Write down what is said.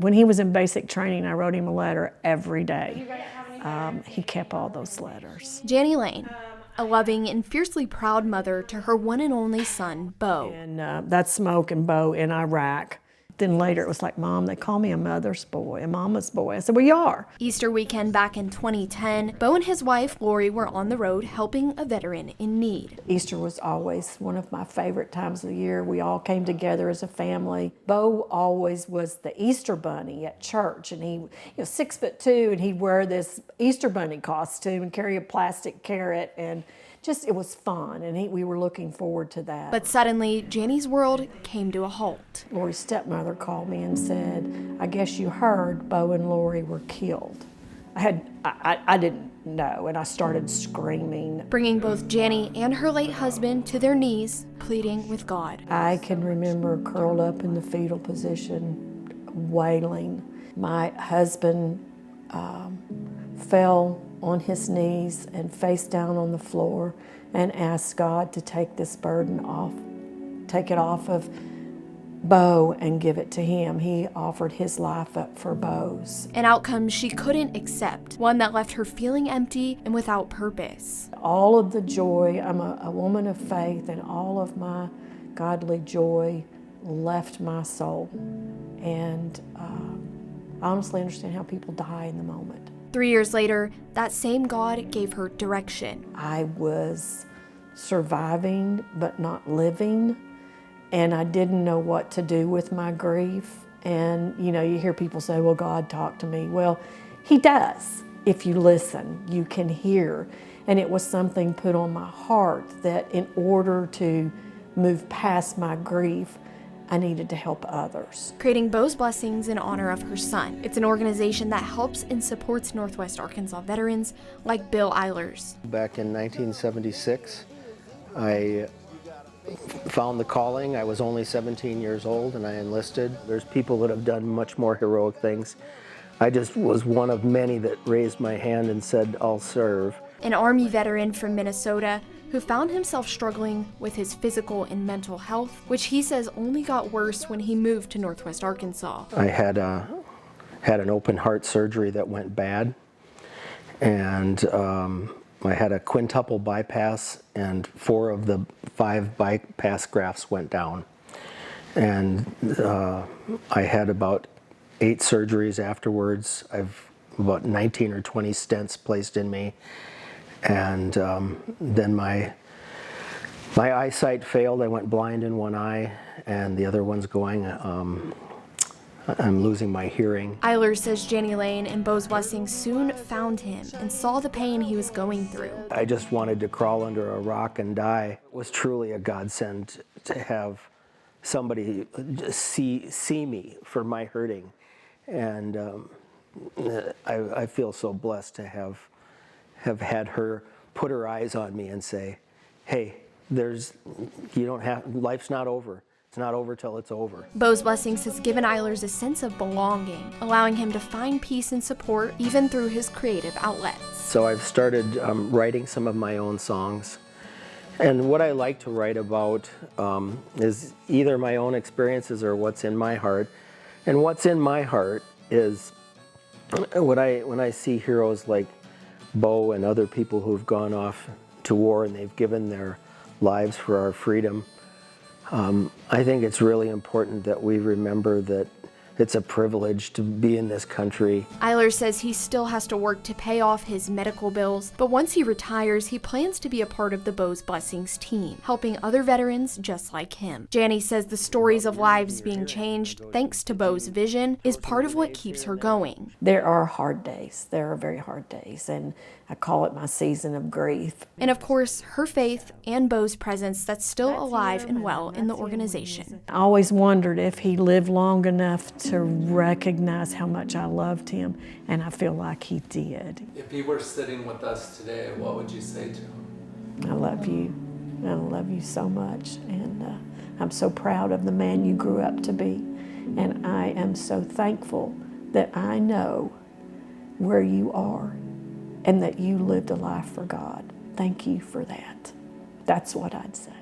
When he was in basic training, I wrote him a letter every day. He kept all those letters. Jani Lane, a loving and fiercely proud mother to her one and only son, Bo. And that's Smoke and Bo in Iraq. Then later it was like, Mom, they call me a mother's boy, a mama's boy. I said, well, you are. Easter weekend back in 2010, Bo and his wife, Lori, were on the road helping a veteran in need. Easter was always one of my favorite times of the year. We all came together as a family. Bo always was the Easter bunny at church, and he, 6'2", and he'd wear this Easter bunny costume and carry a plastic carrot, and just, it was fun, and we were looking forward to that. But suddenly, Jani's world came to a halt. Lori's stepmother called me and said, I guess you heard Bo and Lori were killed. I didn't know, and I started screaming. Bringing both Jani and her late husband to their knees, pleading with God. I can remember curled up in the fetal position, wailing. My husband fell on his knees and face down on the floor and asked God to take this burden off, take it off of Bo and give it to him. He offered his life up for Bo's. An outcome she couldn't accept, one that left her feeling empty and without purpose. All of the joy, I'm a woman of faith, and all of my godly joy left my soul. And I honestly understand how people die in the moment. 3 years later, that same God gave her direction. I was surviving but not living, and I didn't know what to do with my grief. And you hear people say, well, God talked to me. Well, he does. If you listen, you can hear. And it was something put on my heart that in order to move past my grief, I needed to help others. Creating Bo's Blessings in honor of her son. It's an organization that helps and supports Northwest Arkansas veterans like Bill Eilers. Back in 1976, I found the calling. I was only 17 years old and I enlisted. There's people that have done much more heroic things. I just was one of many that raised my hand and said, I'll serve. An Army veteran from Minnesota who found himself struggling with his physical and mental health, which he says only got worse when he moved to Northwest Arkansas. I had an open heart surgery that went bad, and I had a quintuple bypass, and 4 of the 5 bypass grafts went down. And I had about 8 surgeries afterwards. I've about 19 or 20 stents placed in me. And then my eyesight failed. I went blind in one eye, and the other one's going. I'm losing my hearing. Eilers says Jani Lane and Bo's Blessings soon found him and saw the pain he was going through. I just wanted to crawl under a rock and die. It was truly a godsend to have somebody just see me for my hurting. And I feel so blessed to have had her put her eyes on me and say, hey, life's not over. It's not over till it's over. Bo's Blessings has given Eilers a sense of belonging, allowing him to find peace and support even through his creative outlets. So I've started writing some of my own songs. And what I like to write about is either my own experiences or what's in my heart. And what's in my heart is when I see heroes like Bo and other people who've gone off to war and they've given their lives for our freedom. I think it's really important that we remember that it's a privilege to be in this country. Eilers says he still has to work to pay off his medical bills, but once he retires, he plans to be a part of the Bo's Blessings team, helping other veterans just like him. Jani says the stories of lives being changed, thanks to Bo's vision, is part of what keeps her going. There are hard days. There are very hard days, and I call it my season of grief. And of course, her faith and Bo's presence that's still alive and well in the organization. I always wondered if he lived long enough to recognize how much I loved him, and I feel like he did. If he were sitting with us today, what would you say to him? I love you. I love you so much, and I'm so proud of the man you grew up to be, and I am so thankful that I know where you are and that you lived a life for God. Thank you for that. That's what I'd say.